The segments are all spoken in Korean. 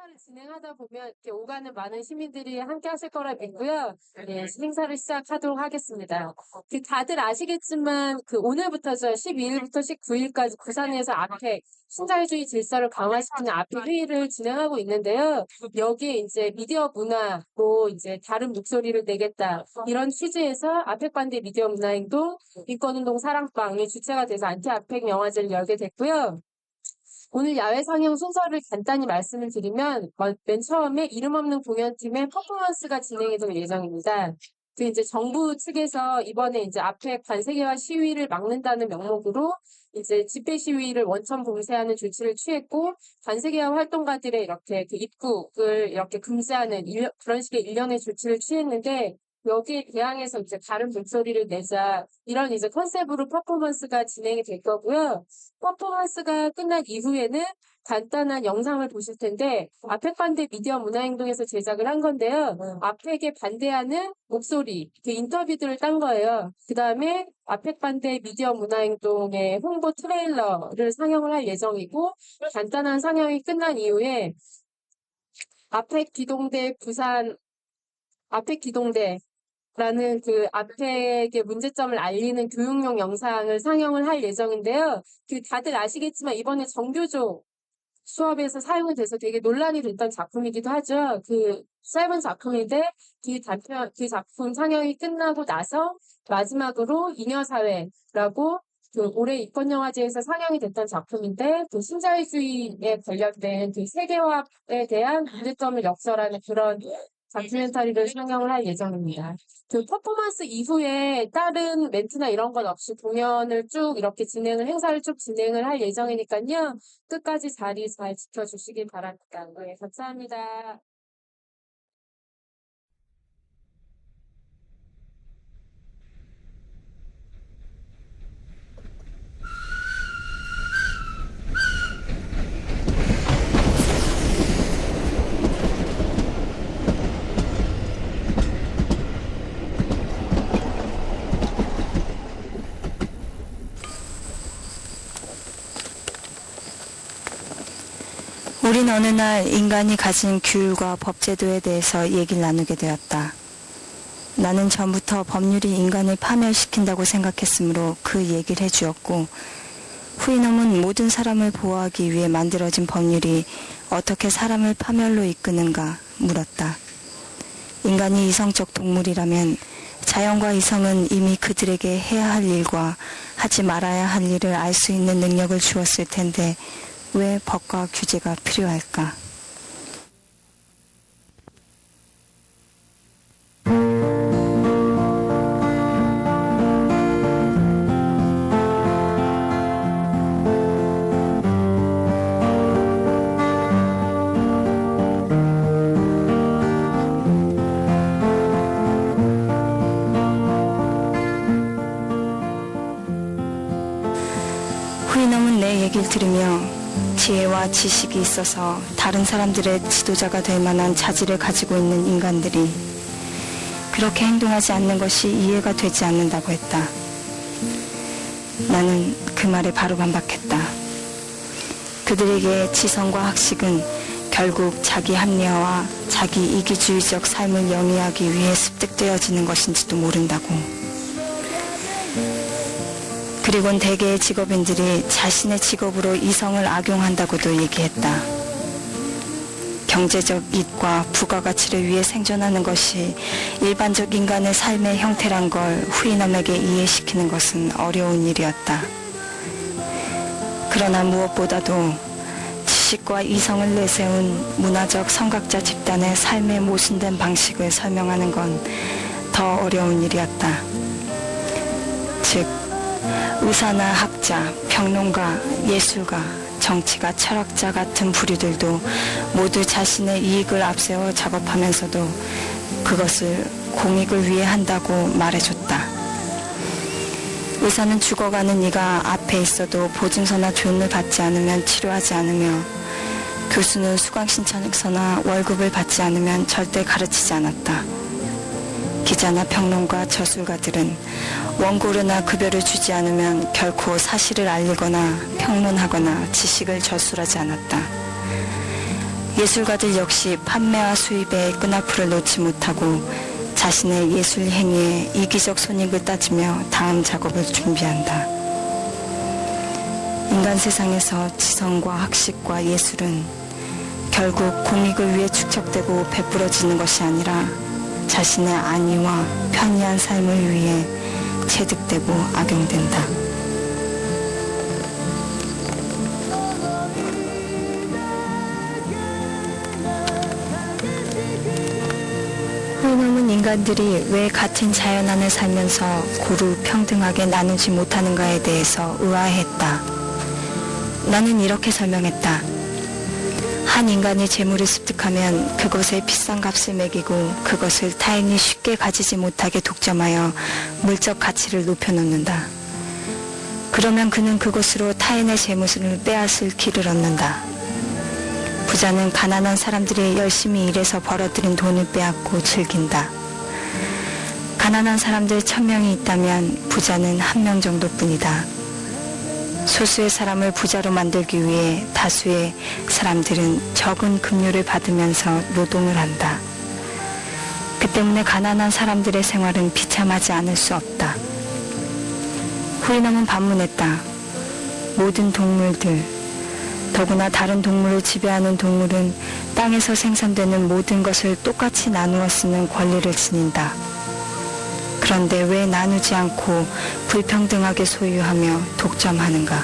행사를 진행하다 보면 이렇게 오가는 많은 시민들이 함께 하실 거라 믿고요. 네, 행사를 시작하도록 하겠습니다. 다들 아시겠지만 오늘부터죠. 12일부터 19일까지 부산에서 아펙 신자유주의 질서를 강화시키는 아펙 회의를 진행하고 있는데요. 여기에 이제 미디어 문화로 이제 다른 목소리를 내겠다 이런 취지에서 아펙 반대 미디어 문화행동, 인권운동 사랑방이 주체가 돼서 안티 아펙 영화제를 열게 됐고요. 오늘 야외 상영 순서를 간단히 말씀을 드리면 맨 처음에 이름 없는 공연팀의 퍼포먼스가 진행이 될 예정입니다. 이제 정부 측에서 이번에 이제 아펙 반세계화 시위를 막는다는 명목으로 이제 집회 시위를 원천 봉쇄하는 조치를 취했고 반세계화 활동가들의 이렇게 입국을 이렇게 금지하는 그런 식의 일련의 조치를 취했는데 여기에 대항해서 이제 다른 목소리를 내자 이런 이제 컨셉으로 퍼포먼스가 진행이 될 거고요. 퍼포먼스가 끝난 이후에는 간단한 영상을 보실 텐데 아펙 반대 미디어 문화행동에서 제작을 한 건데요. 아펙에 반대하는 목소리, 인터뷰들을 딴 거예요. 그 다음에 아펙 반대 미디어 문화행동의 홍보 트레일러를 상영을 할 예정이고 간단한 상영이 끝난 이후에 아펙 기동대 부산 아펙 기동대 라는 아펙의 문제점을 알리는 교육용 영상을 상영을 할 예정인데요. 다들 아시겠지만 이번에 정교조 수업에서 사용이 돼서 되게 논란이 됐던 작품이기도 하죠. 짧은 작품인데 그 작품 상영이 끝나고 나서 마지막으로 잉여사회라고 올해 이권영화제에서 상영이 됐던 작품인데 신자유주의에 관련된 세계화에 대한 문제점을 역설하는 그런 다큐멘터리를 상영을 할 예정입니다. 퍼포먼스 이후에 다른 멘트나 이런 건 없이 공연을 쭉 이렇게 행사를 쭉 진행을 할 예정이니까요. 끝까지 자리 잘 지켜주시길 바랍니다. 네, 감사합니다. 우린 어느 날 인간이 가진 규율과 법제도에 대해서 얘기를 나누게 되었다. 나는 전부터 법률이 인간을 파멸시킨다고 생각했으므로 그 얘기를 해주었고, 후이놈은 모든 사람을 보호하기 위해 만들어진 법률이 어떻게 사람을 파멸로 이끄는가 물었다. 인간이 이성적 동물이라면 자연과 이성은 이미 그들에게 해야 할 일과 하지 말아야 할 일을 알 수 있는 능력을 주었을 텐데 왜 법과 규제가 필요할까? 후이놈은 내 얘기를 들으며 지혜와 지식이 있어서 다른 사람들의 지도자가 될 만한 자질을 가지고 있는 인간들이 그렇게 행동하지 않는 것이 이해가 되지 않는다고 했다. 나는 그 말에 바로 반박했다. 그들에게 지성과 학식은 결국 자기 합리화와 자기 이기주의적 삶을 영위하기 위해 습득되어지는 것인지도 모른다고. 그리곤 대개의 직업인들이 자신의 직업으로 이성을 악용한다고도 얘기했다. 경제적 이익과 부가가치를 위해 생존하는 것이 일반적 인간의 삶의 형태란 걸 후이놈에게 이해시키는 것은 어려운 일이었다. 그러나 무엇보다도 지식과 이성을 내세운 문화적 선각자 집단의 삶의 모순된 방식을 설명하는 건 더 어려운 일이었다. 즉, 의사나 학자, 평론가, 예술가, 정치가, 철학자 같은 부류들도 모두 자신의 이익을 앞세워 작업하면서도 그것을 공익을 위해 한다고 말해줬다. 의사는 죽어가는 이가 앞에 있어도 보증서나 조언을 받지 않으면 치료하지 않으며 교수는 수강 신청서나 월급을 받지 않으면 절대 가르치지 않았다. 기자나 평론가, 저술가들은 원고료나 급여를 주지 않으면 결코 사실을 알리거나 평론하거나 지식을 저술하지 않았다. 예술가들 역시 판매와 수입의 끈앞을 놓지 못하고 자신의 예술 행위에 이기적 손익을 따지며 다음 작업을 준비한다. 인간 세상에서 지성과 학식과 예술은 결국 공익을 위해 축적되고 베풀어지는 것이 아니라 자신의 안위와 편리한 삶을 위해 체득되고 악용된다. 후이놈은 인간들이 왜 같은 자연 안에 살면서 고루 평등하게 나누지 못하는가에 대해서 의아해했다. 나는 이렇게 설명했다. 한 인간이 재물을 습득하면 그것에 비싼 값을 매기고 그것을 타인이 쉽게 가지지 못하게 독점하여 물적 가치를 높여놓는다. 그러면 그는 그것으로 타인의 재물을 빼앗을 길을 얻는다. 부자는 가난한 사람들이 열심히 일해서 벌어들인 돈을 빼앗고 즐긴다. 가난한 사람들 1000명이 있다면 부자는 1명 정도뿐이다. 소수의 사람을 부자로 만들기 위해 다수의 사람들은 적은 급료를 받으면서 노동을 한다. 그 때문에 가난한 사람들의 생활은 비참하지 않을 수 없다. 후이놈은 반문했다. 모든 동물들, 더구나 다른 동물을 지배하는 동물은 땅에서 생산되는 모든 것을 똑같이 나누어 쓰는 권리를 지닌다. 그런데 왜 나누지 않고 불평등하게 소유하며 독점하는가?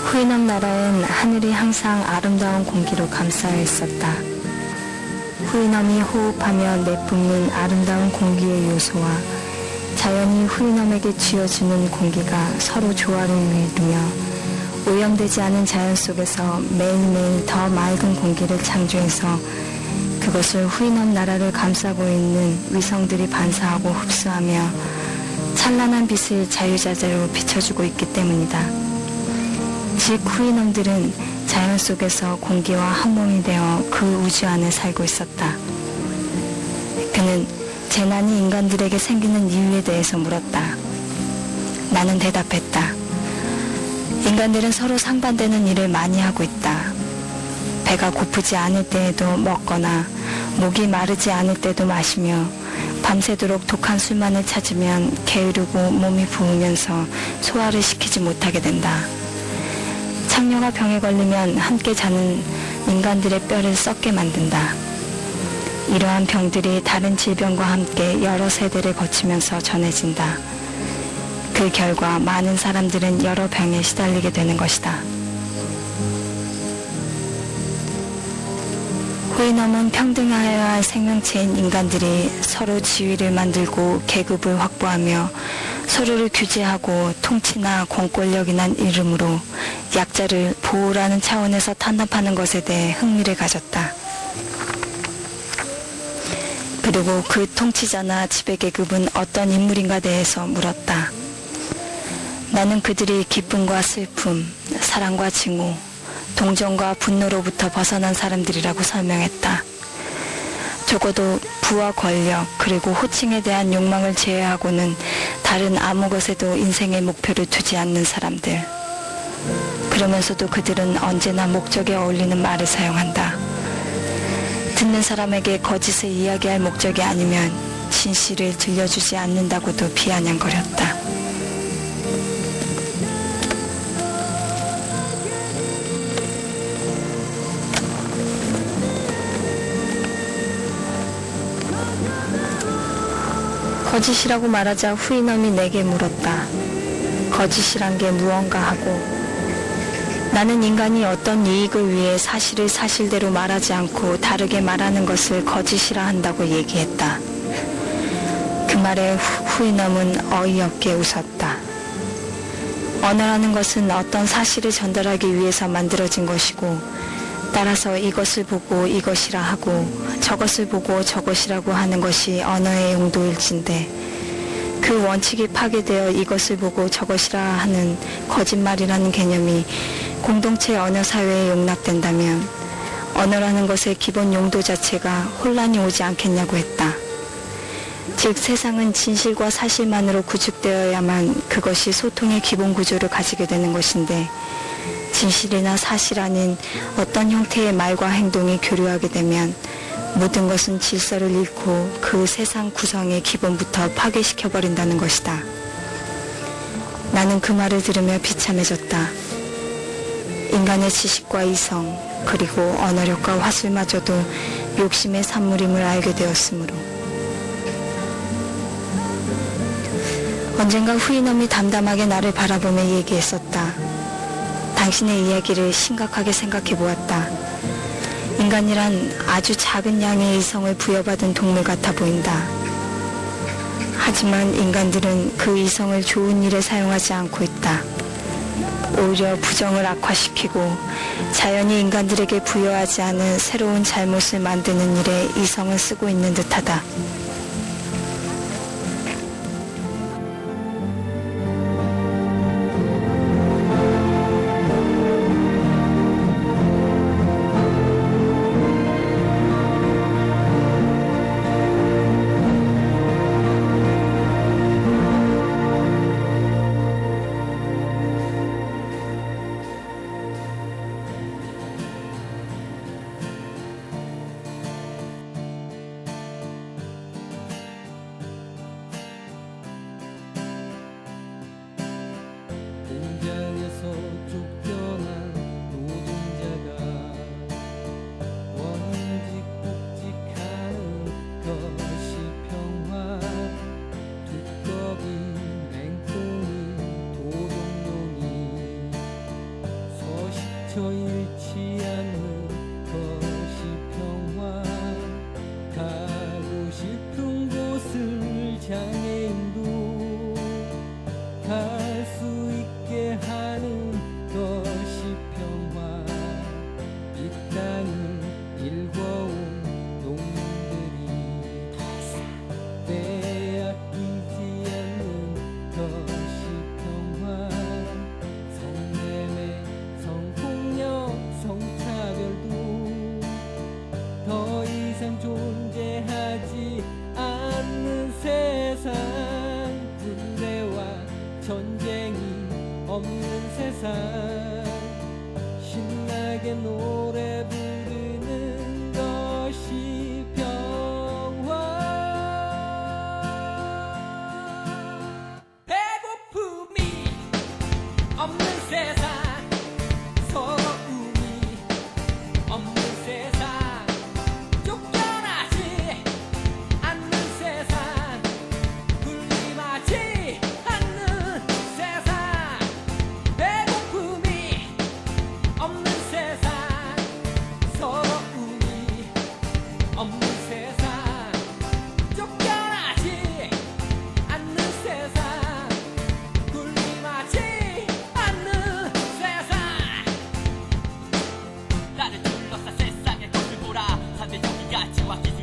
후이놈 나라엔 하늘이 항상 아름다운 공기로 감싸여 있었다. 후이놈이 호흡하며 내뿜는 아름다운 공기의 요소와 자연이 후이놈에게 쥐어주는 공기가 서로 조화를 이루며 오염되지 않은 자연 속에서 매일매일 더 맑은 공기를 창조해서 그것을 후이놈 나라를 감싸고 있는 위성들이 반사하고 흡수하며 찬란한 빛을 자유자재로 비춰주고 있기 때문이다. 즉 후이놈들은 자연 속에서 공기와 한 몸이 되어 그 우주 안에 살고 있었다. 그는 재난이 인간들에게 생기는 이유에 대해서 물었다. 나는 대답했다. 인간들은 서로 상반되는 일을 많이 하고 있다. 배가 고프지 않을 때에도 먹거나 목이 마르지 않을 때도 마시며 밤새도록 독한 술만을 찾으면 게으르고 몸이 부으면서 소화를 시키지 못하게 된다. 창녀가 병에 걸리면 함께 자는 인간들의 뼈를 썩게 만든다. 이러한 병들이 다른 질병과 함께 여러 세대를 거치면서 전해진다. 그 결과 많은 사람들은 여러 병에 시달리게 되는 것이다. 후이놈은 평등하여야 할 생명체인 인간들이 서로 지위를 만들고 계급을 확보하며 서로를 규제하고 통치나 공권력이란 이름으로 약자를 보호라는 차원에서 탄압하는 것에 대해 흥미를 가졌다. 그리고 그 통치자나 지배계급은 어떤 인물인가 대해서 물었다. 나는 그들이 기쁨과 슬픔, 사랑과 증오, 동정과 분노로부터 벗어난 사람들이라고 설명했다. 적어도 부와 권력 그리고 호칭에 대한 욕망을 제외하고는 다른 아무 것에도 인생의 목표를 두지 않는 사람들. 그러면서도 그들은 언제나 목적에 어울리는 말을 사용한다. 듣는 사람에게 거짓을 이야기할 목적이 아니면 진실을 들려주지 않는다고도 비아냥거렸다. 거짓이라고 말하자 후이놈이 내게 물었다. 거짓이란 게 무언가 하고 나는 인간이 어떤 이익을 위해 사실을 사실대로 말하지 않고 다르게 말하는 것을 거짓이라 한다고 얘기했다. 그 말에 후이놈은 어이없게 웃었다. 언어라는 것은 어떤 사실을 전달하기 위해서 만들어진 것이고 따라서 이것을 보고 이것이라 하고 저것을 보고 저것이라고 하는 것이 언어의 용도일진데 그 원칙이 파괴되어 이것을 보고 저것이라 하는 거짓말이라는 개념이 공동체 언어 사회에 용납된다면 언어라는 것의 기본 용도 자체가 혼란이 오지 않겠냐고 했다. 즉 세상은 진실과 사실만으로 구축되어야만 그것이 소통의 기본 구조를 가지게 되는 것인데 진실이나 사실 아닌 어떤 형태의 말과 행동이 교류하게 되면 모든 것은 질서를 잃고 그 세상 구성의 기본부터 파괴시켜버린다는 것이다. 나는 그 말을 들으며 비참해졌다. 인간의 지식과 이성 그리고 언어력과 화술마저도 욕심의 산물임을 알게 되었으므로 언젠가 후인엄이 담담하게 나를 바라보며 얘기했었다. 당신의 이야기를 심각하게 생각해 보았다. 인간이란 아주 작은 양의 이성을 부여받은 동물 같아 보인다. 하지만 인간들은 그 이성을 좋은 일에 사용하지 않고 있다. 오히려 부정을 악화시키고 자연이 인간들에게 부여하지 않은 새로운 잘못을 만드는 일에 이성을 쓰고 있는 듯하다. 공장에서 쫓겨난 노동자가 원직복직하는 것이 평화 두꺼비 맹꽁이 도둑놈이 서식처 잃지 않는 것이 평화 가고 싶은 곳을 장애인도 갈 수 있게 하는 것이 평화 이 땅을 일궈온 농민들이 빼앗기지 않는 것이 평화 성매매 성폭력 성차별도 더 이상 존재하지 않는 세상 군대와 전쟁이 없는 세상 신나게 노래 부르는 것이 평화 배고픔이 없는 세상 서러움이 없는 세상 쫓겨나지 않는 세상 군림하지 않는 세상 배고픔이 없는 세상 서러움이 없는 세상 쫓겨나지 않는 세상 군림하지 않는 세상 나를 둘러싼 세상의 것을 보라 300종이 가치와 기술